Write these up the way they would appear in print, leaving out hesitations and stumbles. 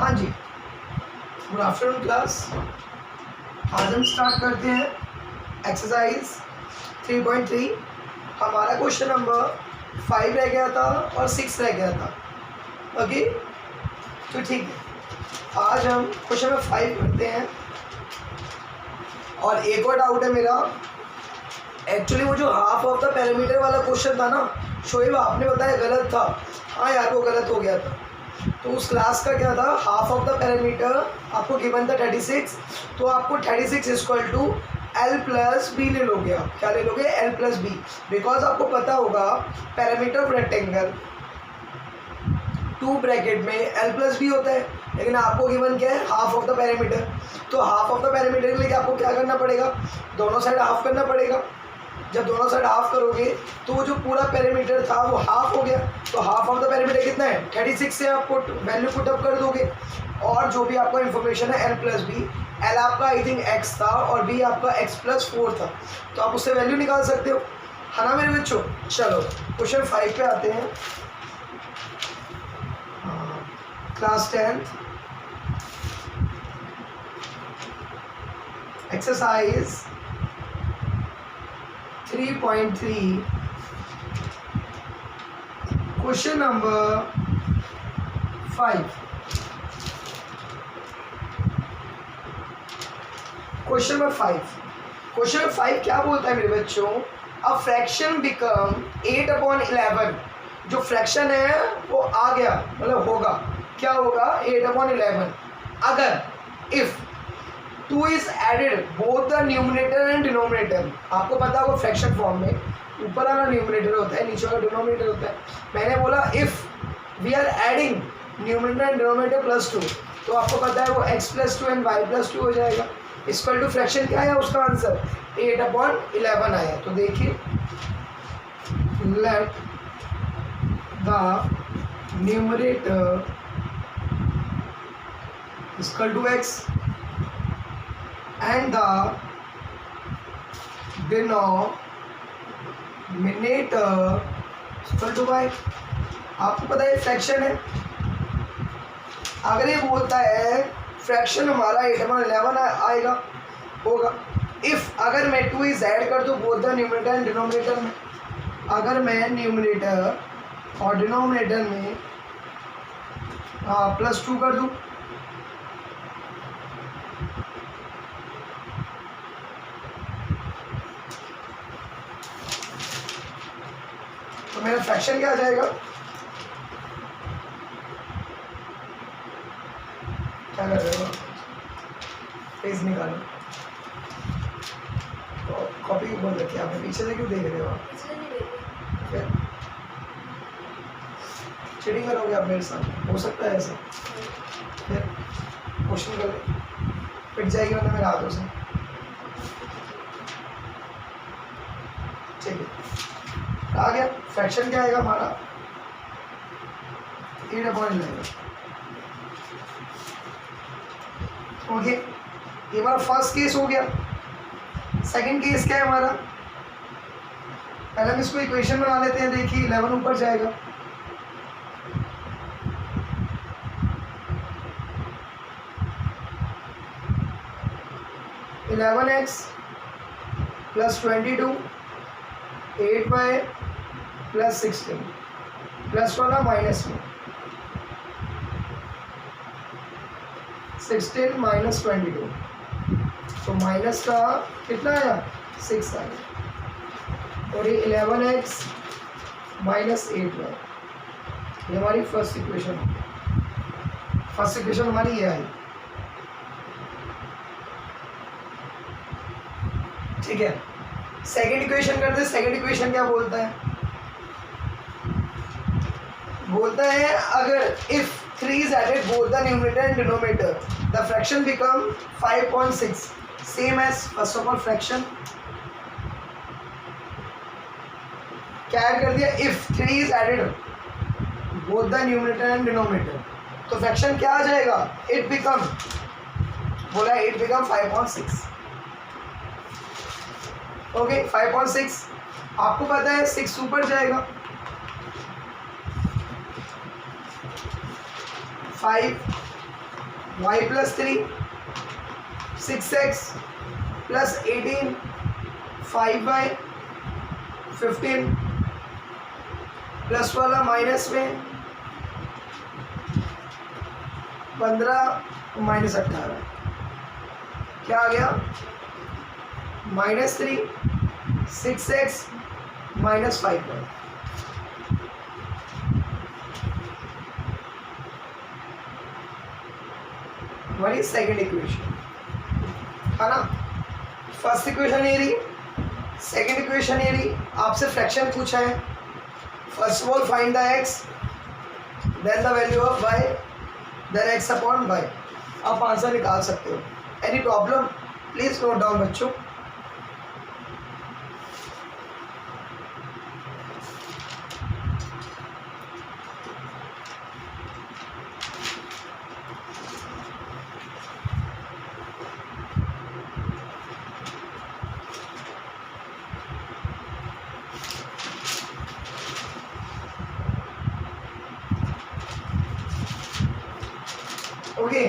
हाँ जी, good afternoon class. आज हम स्टार्ट करते हैं एक्सरसाइज 3.3। हमारा क्वेश्चन नंबर 5 रह गया था और 6 रह गया था। ओके, तो ठीक है, आज हम क्वेश्चन नंबर 5 करते हैं। और एक और डाउट है मेरा, एक्चुअली वो जो हाफ ऑफ द पैरामीटर वाला क्वेश्चन था ना शोएब, आपने बताया गलत था। हाँ यार, वो गलत हो गया था। तो उस क्लास का क्या था, हाफ ऑफ द पैरामीटर आपको गिवन था 36, तो आपको 36 equal to L plus B ले लोगे। आप क्या ले लोगे, एल प्लस बी, बिकॉज आपको पता होगा पैरामीटर ऑफ रेक्टेंगल 2 ब्रैकेट में एल प्लस बी होता है, लेकिन आपको गिवन क्या है, हाफ ऑफ द पैरामीटर। तो हाफ ऑफ द पैरामीटर के लिए आपको क्या करना पड़ेगा, दोनों साइड हाफ करना पड़ेगा। जब दोनों साइड हाफ करोगे तो वो जो पूरा पैरामीटर था वो हाफ हो गया। तो हाफ ऑफ द पैरामीटर कितना है, 36 से आप वैल्यू पुट अप कर दोगे, और जो भी आपका इन्फॉर्मेशन है एल प्लस बी, एल आपका आई थिंक एक्स था और बी आपका एक्स प्लस 4 था, तो आप उससे वैल्यू निकाल सकते हो, है ना मेरे बच्चों। चलो क्वेश्चन 5 पे आते हैं। Class 10 exercise 3.3 question number 5। Question number 5 क्या बोलता है मेरे बच्चों, अ फ्रैक्शन बिकम 8/11। जो फ्रैक्शन है वो आ गया, मतलब होगा, क्या होगा, 8/11 अगर if 2 is added both the numerator and denominator. आपको पता होगा फ्रैक्शन फॉर्म में ऊपर वाला न्यूमरेटर होता है, नीचे वाला डिनोमिनेटर होता है। मैंने बोला if we are adding numerator and denominator +2, तो आपको पता है वो x + 2 एंड y + 2 हो जाएगा। इक्वल टू फ्रैक्शन क्या है उसका आंसर, 8/11 आया। तो देखिए, let the numerator equal to x and the denominator equal to y। आपको पता है फ्रैक्शन है, अगर ये बोलता है फ्रैक्शन हमारा 8/11 आएगा, होगा इफ, अगर मैं 2 इज ऐड कर दूँ both the numerator and denominator में, अगर मैं न्यूमरेटर और डिनोमिनेटर में +2 कर दूँ, तो मेरा फ्रैक्शन क्या आ जाएगा, क्या कर रहे हो, पेज निकालो। तो कॉपी क्यों बोल रखी है आपने, पीछे से क्यों देख रहे हो आप, फिर चीटिंग करोगे आप मेरे साथ, हो सकता है ऐसा। फिर क्वेश्चन कर पिट जाएगी वरना मेरे हाथों से, ठीक है। आ गया, फ्रैक्शन क्या आएगा हमारा, 8/11। ओके, ये हमारा फर्स्ट केस हो गया। सेकंड केस क्या है हमारा, पहले हम इसको इक्वेशन बना लेते हैं। देखिए 11 ऊपर जाएगा, (11x + 22 8y + 16 प्लस वाला माइनस में 16 - 22, तो माइनस का कितना आया, 6 आया। और ये 11x - 8y, ये हमारी फर्स्ट इक्वेशन हमारी ये आई, ठीक है। सेकंड इक्वेशन करते हैं। सेकंड इक्वेशन क्या बोलता है, बोलता है अगर if 3 is added both the numerator and denominator the fraction become 5.6, same as first of all fraction। क्या ऐड कर दिया, if 3 is added both the numerator and denominator, तो फ्रैक्शन क्या आ जाएगा, it become, बोला it become 5.6। ओके, 5.6 आपको पता है 6 ऊपर जाएगा, 5 y plus 3 6x plus 18 5y 15 plus वाला माइनस में 15 माइनस 18 क्या आ गया -3 6x माइनस 5y। हमारी सेकेंड इक्वेशन है ना। फर्स्ट इक्वेशन ये रही, सेकेंड इक्वेशन ये रही। आपसे फ्रैक्शन पूछा है। First of all find the x, then the value of y, then x upon y। आप आंसर निकाल सकते हो। Any problem please note down बच्चों। ओके,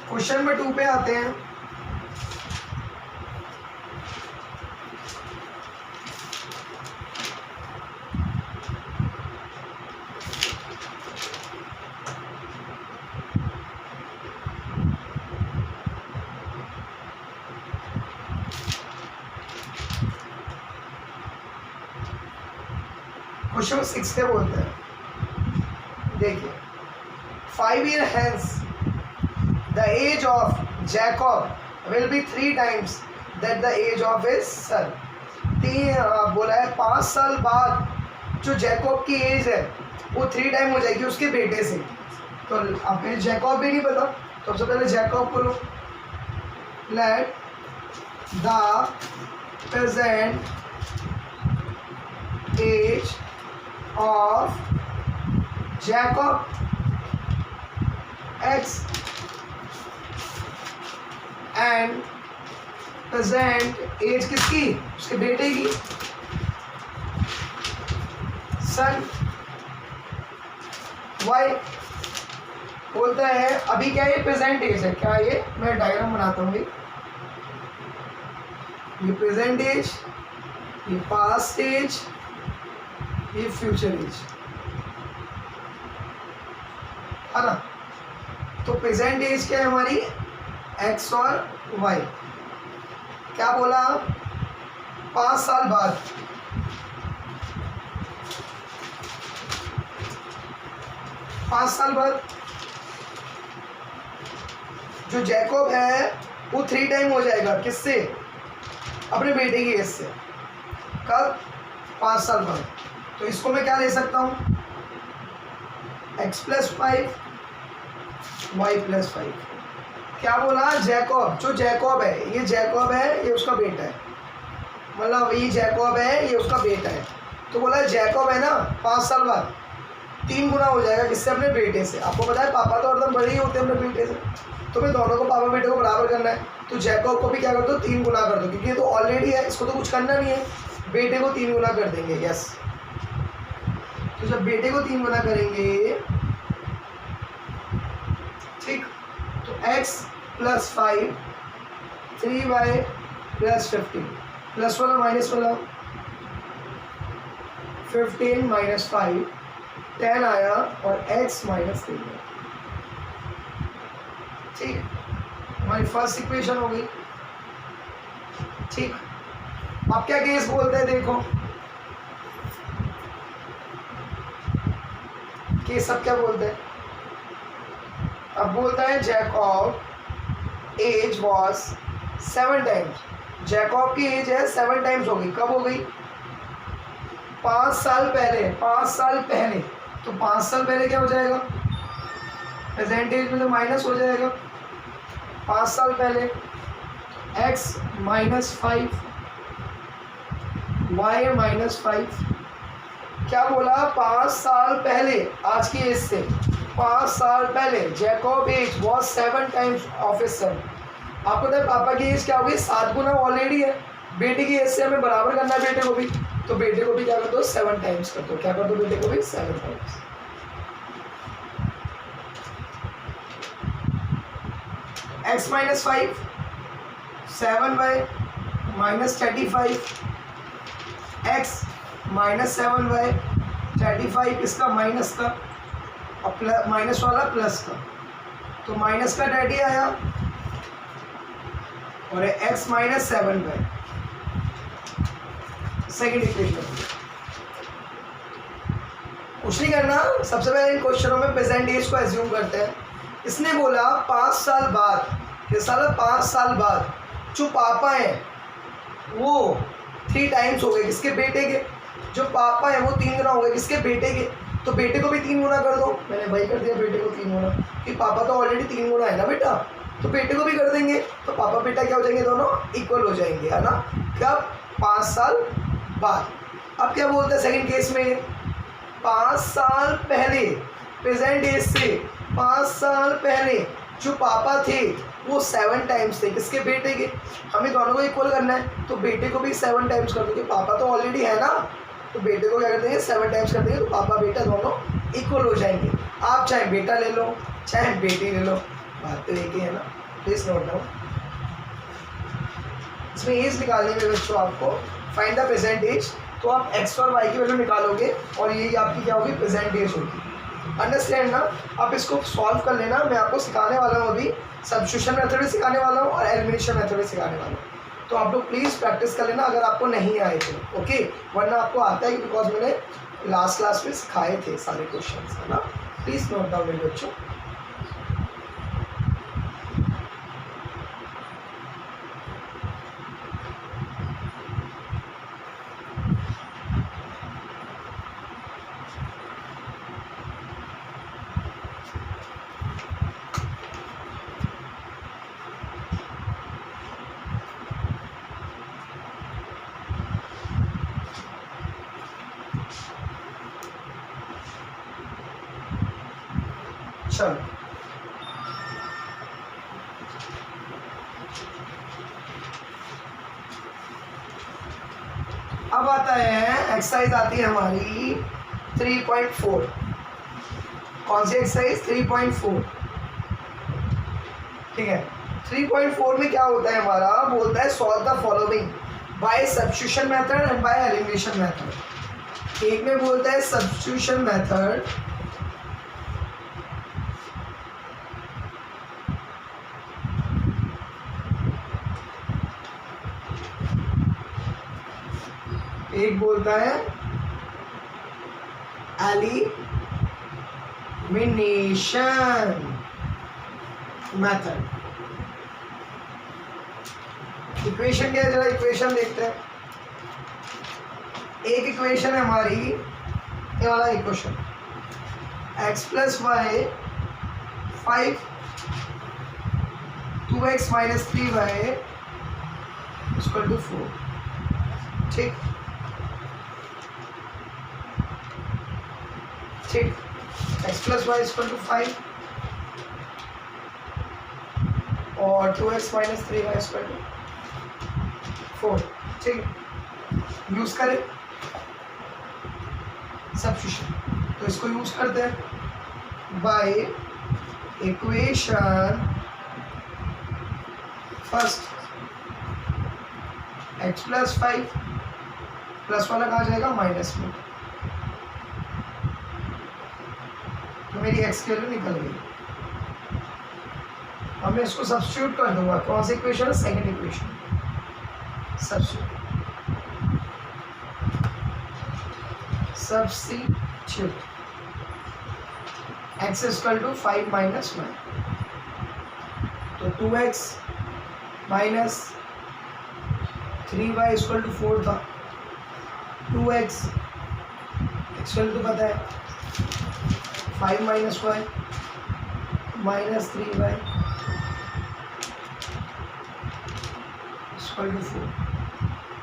क्वेश्चन नंबर 2 पे आते हैं। क्वेश्चन 6 से बोलते हैं, देखिए 5 years hence the age of Jacob will be 3 times that the age of his son। बोला है 5 साल बाद जो जैकब की एज है वो 3 टाइम हो जाएगी उसके बेटे से। तो हमें जैकब भी नहीं पता, तो सबसे पहले जैकब को लो। Let the present age of Jacob x and present age किसकी, उसके बेटे की, सन y। बोलता है अभी क्या ये प्रेजेंट एज है, क्या ये, मैं डायग्राम बनाता हूँ। ये प्रेजेंट एज, ये पास्ट एज, ये फ्यूचर एज, है ना। तो प्रेजेंट एज क्या है हमारी, x और y। क्या बोला, 5 साल बाद, जो जैकब है वो 3 टाइम हो जाएगा किससे, अपने बेटे की एज से। कब, 5 साल बाद। तो इसको मैं क्या ले सकता हूँ, x प्लस 5 y प्लस 5। क्या बोला, जैकब, जो जैकब है, ये जैकब है, ये उसका बेटा है, मतलब ये जैकब है, ये उसका बेटा है। तो बोला जैकब है ना 5 साल बाद 3 गुना हो जाएगा किससे, अपने बेटे से। आपको पता है पापा तो एकदम बड़े ही होते हैं अपने बेटे से, तो मैं दोनों को पापा बेटे को बराबर करना है। तो जैकब को भी क्या कर दो, 3 गुना कर दो, क्योंकि ये तो ऑलरेडी है, इसको तो कुछ करना नहीं है। बेटे को 3 गुना कर देंगे, यस। तो जब बेटे को 3 गुना करेंगे, ठीक, तो x plus 5 3y plus 15 plus वाला माइनस वाला 15 माइनस 5 10 आया और x माइनस 3। ठीक, हमारी फर्स्ट इक्वेशन हो गई। ठीक, अब क्या केस बोलते हैं, देखो केस सब क्या बोलते हैं। अब बोलता है Jacob age was 7 times, Jacob की एज है 7 टाइम्स हो गई। कब हो गई, 5 साल पहले। 5 साल पहले, तो 5 साल पहले क्या हो जाएगा, प्रेजेंट एज में तो माइनस हो जाएगा। 5 साल पहले x माइनस 5 y माइनस 5। क्या बोला, 5 साल पहले, आज की एज से 5 साल पहले Jacob age was 7 times of his son. आपको पता है पापा की एज क्या होगी, 7 गुना ऑलरेडी है। बेटे की एज से हमें बराबर करना है बेटे को भी, तो बेटे को भी क्या कर दो, 7 टाइम्स कर दो। क्या कर दो, बेटे को भी 7 times. x minus 5 7y minus 35 x minus 7y 35 इसका माइनस का और माइनस वाला प्लस का, तो माइनस का 30 आया और x minus 7y second equation. कुछ नहीं करना, सबसे पहले इन क्वेश्चनों में प्रेजेंट एज को एज्यूम करते हैं। इसने बोला 5 साल बाद, ये साला 5 साल बाद जो पापा हैं वो 3 टाइम्स हो गए किसके, बेटे के। जो पापा है वो 3 गुना हो गए किसके, बेटे के। तो बेटे को भी 3 गुना कर दो, मैंने वही कर दिया बेटे को 3 गुना, कि पापा तो ऑलरेडी 3 गुना है ना बेटा, तो बेटे को भी कर देंगे, तो पापा बेटा क्या हो जाएंगे, दोनों इक्वल हो जाएंगे, है ना। कब, 5 साल बाद। अब क्या बोलते हैं सेकंड केस में, 5 साल पहले, प्रेजेंट एज से 5 साल पहले जो पापा थे वो 7 टाइम्स थे किसके, बेटे के। हमें दोनों को इक्वल करना है, तो बेटे को भी 7 टाइम्स कर देंगे, पापा तो ऑलरेडी है ना, तो बेटे को क्या कर देंगे 7 टाइम्स कर देंगे, तो पापा बेटा दोनों इक्वल हो जाएंगे। आप चाहे बेटा ले लो चाहे बेटी ले लो, बात तो एक ही है ना। Please note down. इसमें एज निकालने में बच्चों आपको फाइंड द प्रेजेंट एज, तो आप x और y की वैल्यू निकालोगे और यही आपकी क्या होगी, प्रेजेंट एज होगी। अंडरस्टैंड ना। आप इसको सॉल्व कर लेना, मैं आपको सिखाने वाला हूँ अभी, सब्स्टिट्यूशन मेथड भी सिखाने वाला हूँ और एलिमिनेशन मेथड भी सिखाने वाला हूँ, तो आप लोग प्लीज़ प्रैक्टिस कर लेना अगर आपको नहीं आए तो, ओके। वरना आपको आता है बिकॉज मैंने लास्ट क्लास में सिखाए थे सारे क्वेश्चन, है ना। प्लीज़ नोट डाउन मेरे बच्चों। चलो अब आता है एक्सरसाइज, आती है हमारी 3.4। कौन सी एक्सरसाइज, 3.4, ठीक है। 3.4 में क्या होता है हमारा, बोलता है solve the following bye substitution method and bye elimination method. एक में बोलता है सब्स्टिट्यूशन मेथड, एक बोलता है एलिमिनेशन मेथड। इक्वेशन क्या है, जरा इक्वेशन देखते हैं। एक इक्वेशन है हमारी, ये वाला equation, x plus y 5 2x minus 3y equal to 4, ठीक ठीक। x plus y equal to 5 और 2x minus 3y equal to 4, ठीक। यूज करें सब्स्टिट्यूशन, तो इसको यूज करते हैं by equation first, x plus 5 plus वाला कहाँ जाएगा, माइनस में, तो मेरी x की वैल्यू निकल गई। अब मैं इसको सब्स्टिट्यूट कर दूंगा, कौन सी इक्वेशन है, second equation, substitute x equal to 5 minus 1, तो 2x minus 3y equal to 4 था, 2x इक्वल टू पता है 5 minus y minus 3y equal to 4,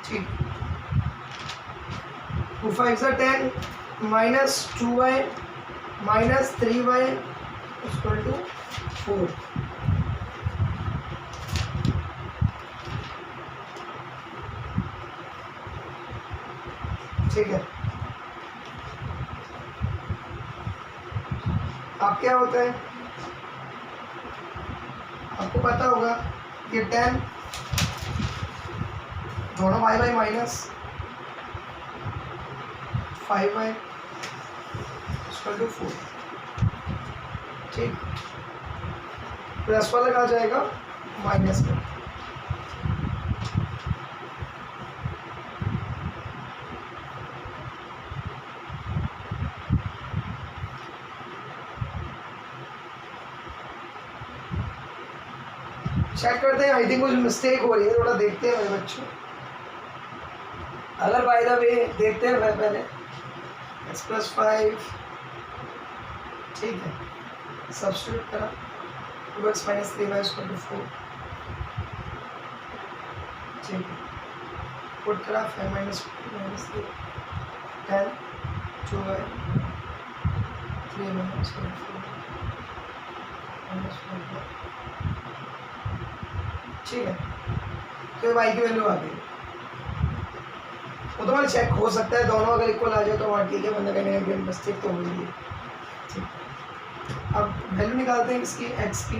ठीक। 2 5 से 10 minus 2y minus 3y equal to 4, ठीक है। अब क्या होता है, आपको पता होगा ये 10 दोनों y by minus 5y equal to 4। ठीक, प्लस वाला कहाँ जाएगा माइनस में। चेक करते हैं, आई थिंक कुछ मिस्टेक हो रही है, थोड़ा देखते हैं मेरे बच्चों। अगर बाय द वे देखते हैं पहले x प्लस 5, ठीक है, सब्स्टिट्यूट करा 2x minus 3y equal to 4, ठीक है, पुट करा 5 माइनस 3 10 2y 3 माइनस 4 माइनस 4, ठीक है। तो ये y की वैल्यू आ गई। वो तो चेक हो सकता है दोनों अगर इक्वल आ जाए तो वहाँ ठीक है, बंदा कहने का मिस्टेक तो हो गई है। ठीक, अब वैल्यू निकालते हैं इसकी x की।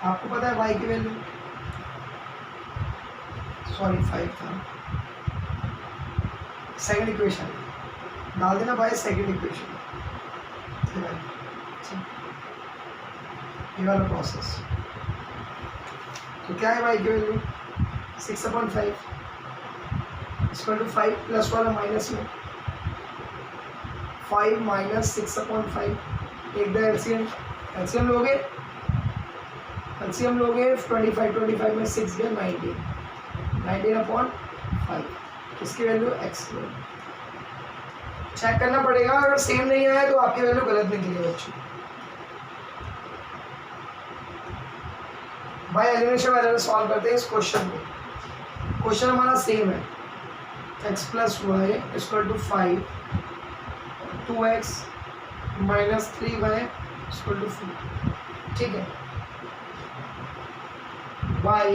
आपको पता है y की वैल्यू, सॉरी 5 था, सेकंड इक्वेशन डाल देना बाय सेकंड इक्वेशन, ये वाला प्रोसेस। तो क्या है y की वैल्यू 6/5 इक्वल टू 5 प्लस वाला माइनस में 5 माइनस 6/5, एक द एलसीएम, एलसीएम लोगे 25 में 6 गया 19/5, इसकी वैल्यू x की वैल्यू चेक करना पड़ेगा। अगर सेम नहीं आया तो आपकी वैल्यू गलत निकली बच्चों। भाई एलिमिनेशन मेथड सॉल्व करते हैं इस क्वेश्चन को। क्वेश्चन हमारा सेम है, x plus y equal to 5 2x minus 3y equal to 4, ठीक है। By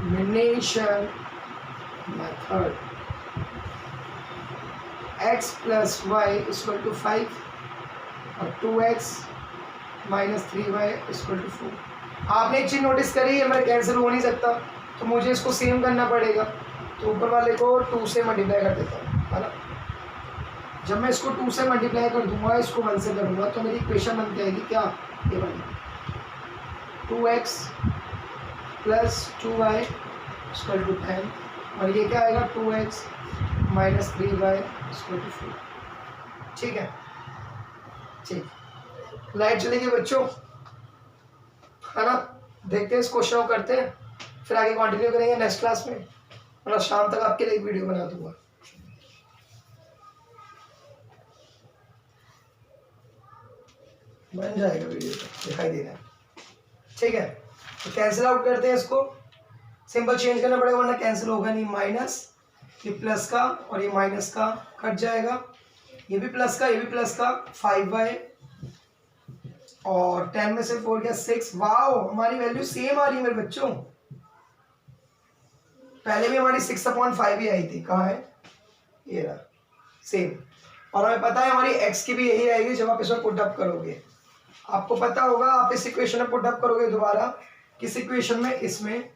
elimination method x plus y equal to 5 और 2x minus 3y equal to 4। आपने एक चीज़ नोटिस करी है, मैं कैंसिल हो नहीं सकता तो मुझे इसको सेम करना पड़ेगा, तो ऊपर वाले को 2 से मल्टीप्लाई कर देता हूँ, है ना। जब मैं इसको 2 से मल्टीप्लाई कर दूंगा, इसको 1 से करूँगा, तो मेरी इक्वेशन बन जाएगी क्या, ये वाली 2x plus 2y equal to 10, और ये क्या आएगा 2x minus 3y equal to 4, ठीक है। ठीक, लाइट चलेगी बच्चों, है ना। देखते हैं इस क्वेश्चन को करते हैं, फिर आगे कंटिन्यू करेंगे नेक्स्ट क्लास में, मतलब शाम तक आपके लिए एक वीडियो बना दूंगा। बन जाएगा वीडियो तो दिखाई दे रहा है, ठीक है। तो कैंसिल आउट करते हैं इसको, सिंबल चेंज करना पड़ेगा वरना कैंसिल होगा नहीं। माइनस, ये प्लस का और ये माइनस का कट जाएगा, ये भी प्लस का ये भी प्लस का, 5y और 10 में से 4 गया 6। वाओ, हमारी वैल्यू सेम आ रही है मेरे बच्चों, पहले भी हमारी 6/5 ही आई थी, कहाँ है, ये रहा, सेम। और हमें पता है हमारी x की भी यही आएगी जब आप इसमें पुटअप करोगे। आपको पता होगा, आप इस इक्वेशन में पुटअप करोगे दोबारा, किस इक्वेशन में, इसमें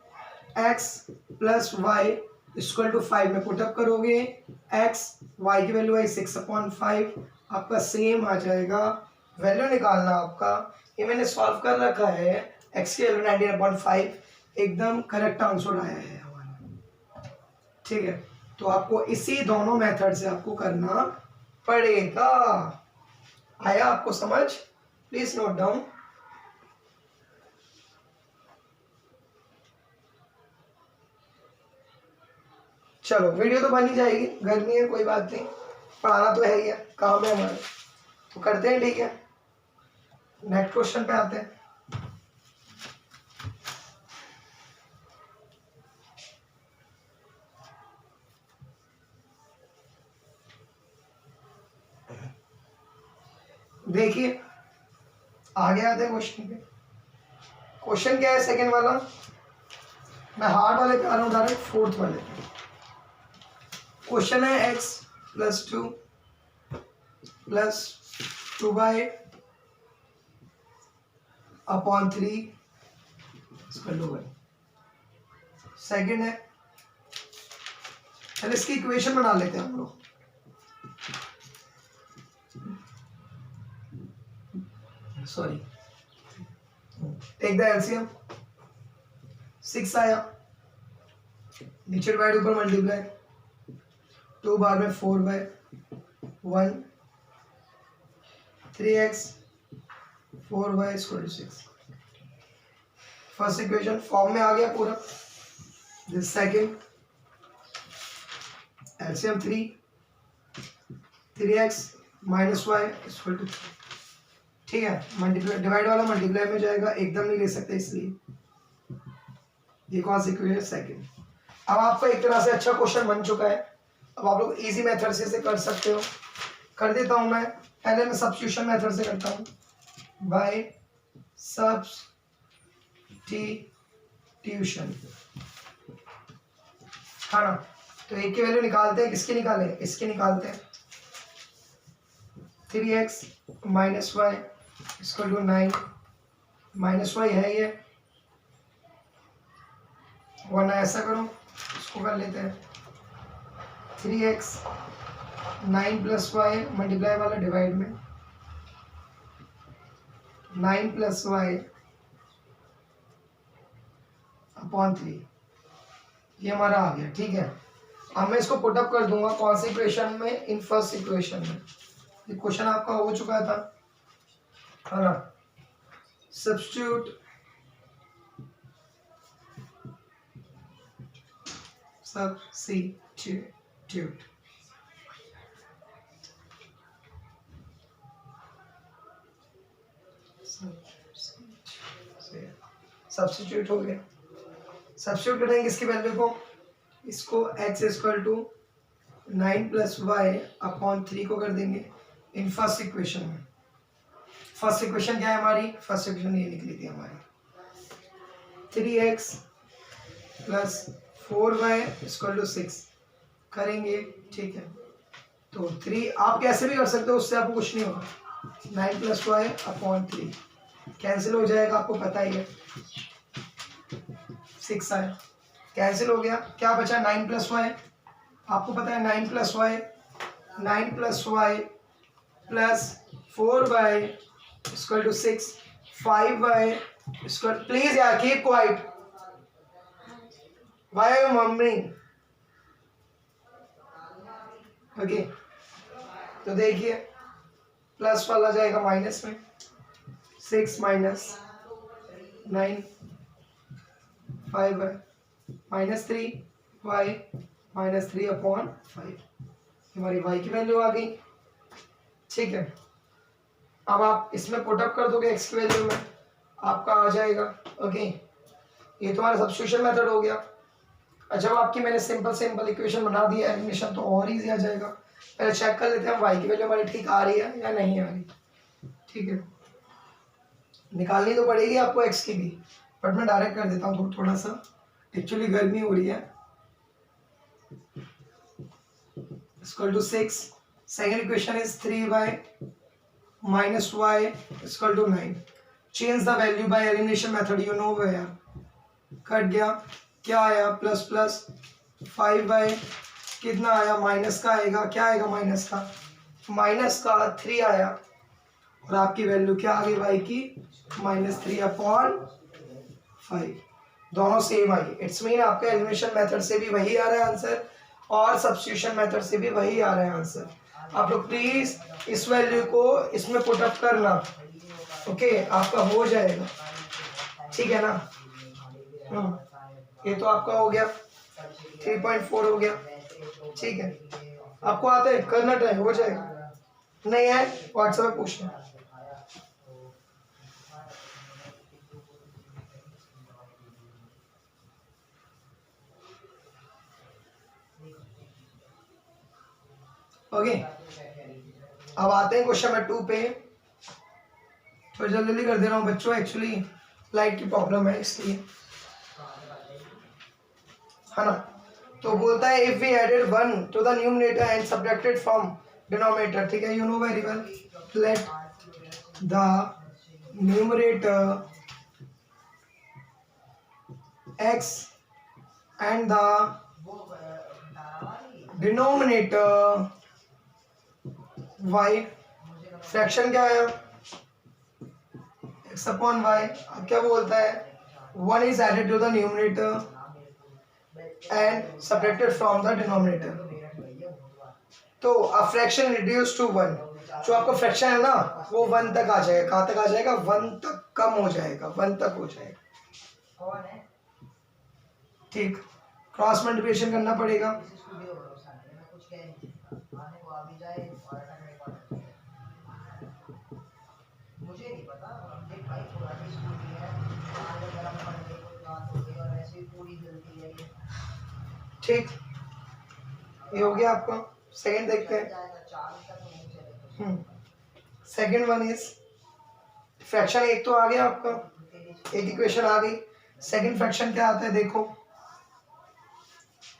x plus y equal to 5 में पुटअप करोगे, x y की वैल्यू है 6/5, आपका सेम आ जाएगा। वैल्यू निकालना आपका, ये मैंने सॉल्व कर रखा है, x की वैल्यू 19/5, एकदम करेक्ट आंसर आया है हमारा, ठीक है। तो आपको इसी दोनों मेथड से आपको करना पड़ेगा। आया आपको समझ, प्लीज नोट डाउन। चलो वीडियो तो बन ही जाएगी, गर्मी है कोई बात नहीं, पढ़ाना तो है ही है, काम है हमारा, तो करते हैं, ठीक है। नेक्स्ट क्वेश्चन पे आते हैं। देखिए आगे आते हैं क्वेश्चन पे। क्वेश्चन क्या है सेकंड वाला, मैं हार्ड वाले पे आ रहा हूँ डायरेक्ट, फोर्थ वाले पे। क्वेश्चन है x plus 2 plus 2y upon 3 इसका 2y। सेकेंड है, चलो इसकी इक्वेशन बना लेते हैं हम लोग। Sorry, take the LCM. 6 आया, नीचे डिवाइड ऊपर मल्टीप्लाई, 2 बार में 4y 1 3x 4y = 6। First equation form में आ गया पूरा। This second, LCM 3x minus y = 3। ठीक है, मल्टीप्लाई डिवाइड वाला मल्टीप्लाई में जाएगा, एकदम नहीं ले सकते इसलिए। ये कौन सी इक्वेशन? सेकेंड। अब आपका एक तरह से अच्छा क्वेश्चन बन चुका है। अब आप लोग इजी मेथड से इसे कर सकते हो। कर देता हूं मैं, पहले मैं सब्स्टिट्यूशन मेथड से करता हूं, बाय सब्स्टिट्यूशन, है ना। तो एक की वैल्यू निकालते हैं, किसकी निकालें? इसकी निकालते हैं। 3x minus y = 9 minus y है ये, वरना ऐसा करो, इसको कर लेते हैं। 3x 9 प्लस y मल्टीप्लाई वाला डिवाइड में 9 प्लस y अपॉन 3, ये हमारा आ गया। ठीक है, अब मैं इसको पुटअप कर दूंगा कौन सी इक्वेशन में? इन फर्स्ट इक्वेशन में। ये क्वेश्चन आपका हो चुका था, है ना। सब्स्टिट्यूट सब्स्टिट्यूट हो गया। सब्स्टिट्यूट करेंगे किसकी वैल्यू को? इसको x = 9 प्लस y अपॉन 3 को कर देंगे इन फर्स्ट इक्वेशन में। फर्स्ट इक्वेशन क्या है हमारी? फर्स्ट इक्वेशन ये निकली थी हमारी, 3x प्लस 4y = 6 करेंगे। ठीक है, तो 3 आप कैसे भी कर सकते हो, उससे आपको कुछ नहीं होगा। 9 प्लस y अपॉन 3 कैंसिल हो जाएगा, आपको पता ही है। 6 आया, कैंसिल हो गया, क्या बचा? 9 प्लस y, आपको पता है 9 plus y plus 4y = 6, 5y = please यार keep quiet, why are you mumming? Okay, तो देखिए प्लस वाला जाएगा माइनस में, 6 minus 9 5y minus 3y minus 3 upon 5, हमारी y की वैल्यू आ गई। ठीक है, अब आप इसमें पुटअप कर दोगे x की वैल्यू में, आपका आ जाएगा। ओके, ये तुम्हारा सब्स्टिट्यूशन मेथड हो गया। जब आपकी मैंने सिंपल इक्वेशन बना दी एलिमिनेशन, तो और इजी आ जाएगा। पहले चेक कर लेते हैं y की वैल्यू हमारी ठीक आ रही है या नहीं आ रही। ठीक है, निकालनी तो पड़ेगी आपको x की भी, बट मैं डायरेक्ट कर देता हूँ थोड़ा सा, एक्चुअली गर्मी हो रही है। = 6, second equation is 3y minus y = 9। Change the value by elimination method, you know way यार। कट गया, क्या आया? प्लस प्लस 5y कितना आया? माइनस का आएगा, क्या आएगा? माइनस का 3 आया, और आपकी वैल्यू क्या आ गई y की? -3 अपॉन 5। दोनों सेम आई, इट्स मीन आपका एलिमिनेशन मेथड से भी वही आ रहा है आंसर, और सब्स्टिट्यूशन मेथड से भी वही आ रहा है आंसर। आप लोग प्लीज इस वैल्यू को इसमें पुटअप करना। ओके, आपका हो जाएगा। ठीक है ना। ये तो आपका हो गया, 3.4 हो गया। ठीक है, आपको आता है करना, टाइम हो जाएगा। नहीं है व्हाट्सएप पे पूछना। ओके, अब आते हैं क्वेश्चन नंबर 2 पे। थोड़ा जल्दी कर दे रहा हूँ बच्चों, एक्चुअली लाइट की प्रॉब्लम है इसलिए, है ना। तो बोलता है if we added 1 to the numerator and subtracted from denominator, ठीक है, you know very well, let the numerator x and the denominator y, fraction क्या है x upon y, अब क्या बोलता है 1 is added to the numerator and subtracted from the denominator, तो a fraction reduced to 1, जो आपका फ्रैक्शन है ना वो 1 तक आ जाएगा, कहाँ तक आ जाएगा 1 तक कम हो जाएगा, 1 तक हो जाएगा, ठीक, क्रॉस मल्टीप्लिकेशन करना पड़ेगा, ठीक, ये हो गया आपका। सेकंड देखते हैं, सेकंड वन इज फ्रैक्शन, एक तो आ गया आपका, एक इक्वेशन आ गई, सेकंड फ्रैक्शन क्या आता है देखो,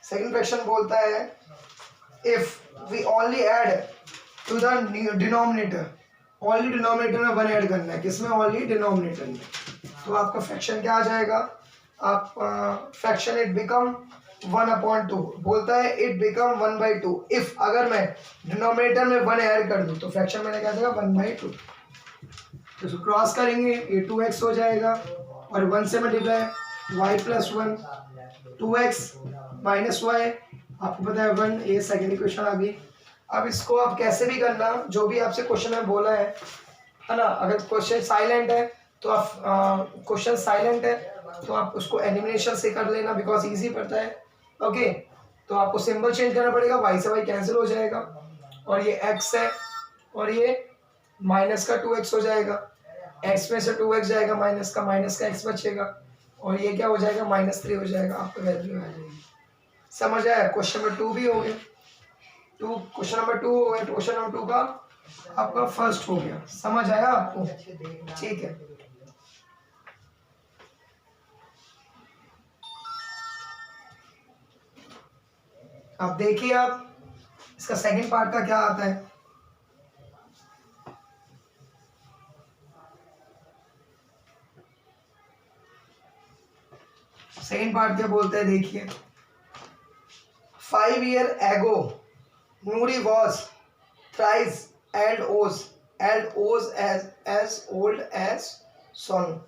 सेकंड फ्रैक्शन बोलता है if we only add to the denominator, only denominator में 1 ऐड करना है, किसमें, ओनली डिनोमिनेटर में, तो आपका फ्रैक्शन क्या आ जाएगा, आप फ्रैक्शन इट बिकम 1/2, बोलता है इट बिकम 1/2 इफ, अगर मैं डिनोमिनेटर में 1 ऐड कर दूं तो फ्रैक्शन मैंने क्या देगा 1/2, तो इसको क्रॉस करेंगे ये 2x हो जाएगा और 1 से मल्टीप्लाई y + 1, 2x - y, आपको पता है 1, ये सेकेंड इक्वेशन आ गई। अब इसको आप कैसे भी करना, जो भी आपसे क्वेश्चन में बोला है ना, अगर क्वेश्चन साइलेंट है तो आप क्वेश्चन साइलेंट है तो आप उसको एलिमिनेशन से कर लेना, बिकॉज इजी पड़ता है, ओके, तो आपको सिंबल चेंज करना पड़ेगा, y से y कैंसिल हो जाएगा और ये x है और ये माइनस का 2x हो जाएगा, x में से 2x जाएगा, माइनस का x बचेगा और ये क्या हो जाएगा -3 हो जाएगा, आपको वैल्यू आ जाएगी। समझ आया, क्वेश्चन नंबर 2 भी हो गया, क्वेश्चन नंबर 2 हो गया, क्वेश्चन नंबर 2 का आपका फर्स्ट हो गया, समझ आया आपको, ठीक है। अब देखिए आप इसका सेकंड पार्ट का क्या आता है, सेकंड पार्ट क्या बोलते हैं देखिए, 5 years ago Nuri was thrice as old as Sonu,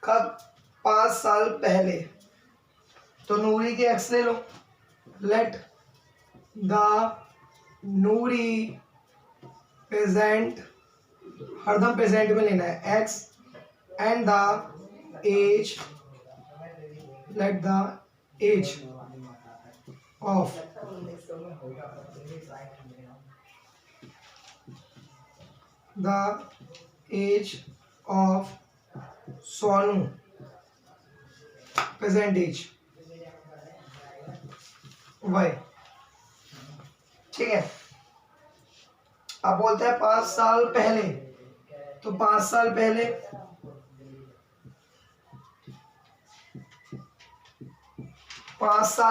कब, 5 साल पहले, तो नूरी के एक्स ले लो, लेट द नूरी प्रेजेंट, हरदम प्रेजेंट में लेना है x, and the age, let the age of the age of Sonu, present age y, ठीक है। अब बोलता है 5 साल पहले, तो 5 साल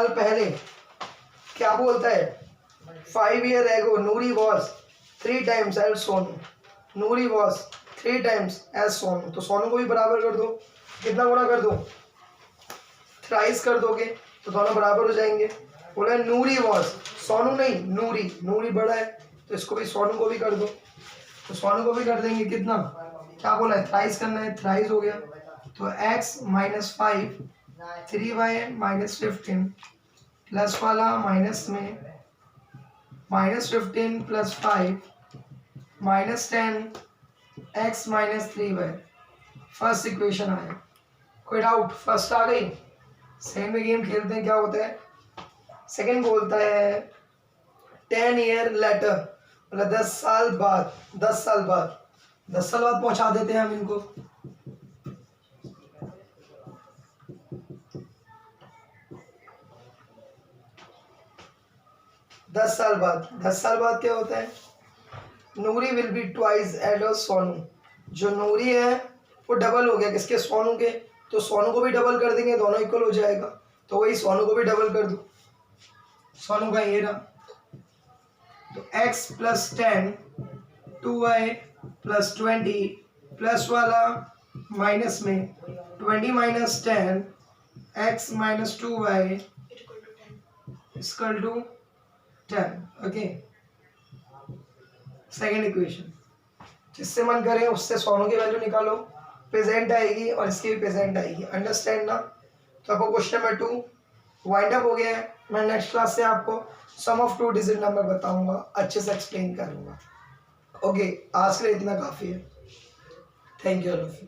पहले, क्या बोलता है 5 years ago Noori was 3 times as Sonu, Noori was 3 times as Sonu, तो सोनू को भी बराबर कर दो, कितना गुना कर दो, थ्राइस कर दोगे तो दोनों बराबर हो जाएंगे। बोला नूरी वॉज, सोनू नहीं नूरी, नूरी बड़ा है तो इसको भी सोनू को भी कर दो, तो सोनू को भी कर देंगे, कितना, क्या बोला है थ्राइस करना है, थ्राइस हो गया, तो x - 5 3y - 15 प्लस वाला माइनस में -15 + 5 -10 x - 3y, फर्स्ट इक्वेशन आया, कोई डाउट, फर्स्ट आ गई। सेकंड में गेम खेलते हैं, क्या होता है, सेकंड बोलता है 10 years later, मतलब 10 साल बाद पहुंचा देते हैं हम इनको, 10 साल बाद क्या होता है, Noori will be twice age of Sonu, जो नूरी है वो डबल हो गया किसके, सोनू के, तो सोनू को भी डबल कर देंगे, दोनों इक्वल हो जाएगा, तो वही सोनू को भी डबल कर दो, सोनू का ये रहा, तो x plus 10 2y plus 20 plus वाला माइनस में 20 minus 10 x minus 2y equal to 10। Okay, second equation, जिससे मन करे उससे सोनू की वैल्यू निकालो, प्रेजेंट आएगी और इसकी भी प्रेजेंट आएगी। अंडरस्टैंड ना? तो आपको क्वेश्चन नंबर 2 वाइंड अप हो गया है। मैं नेक्स्ट क्लास से आपको सम ऑफ 2 डिजिट नंबर बताऊंगा, अच्छे से एक्सप्लेन करूंगा। ओके, आज के लिए इतना काफ़ी है। Thank you all of you.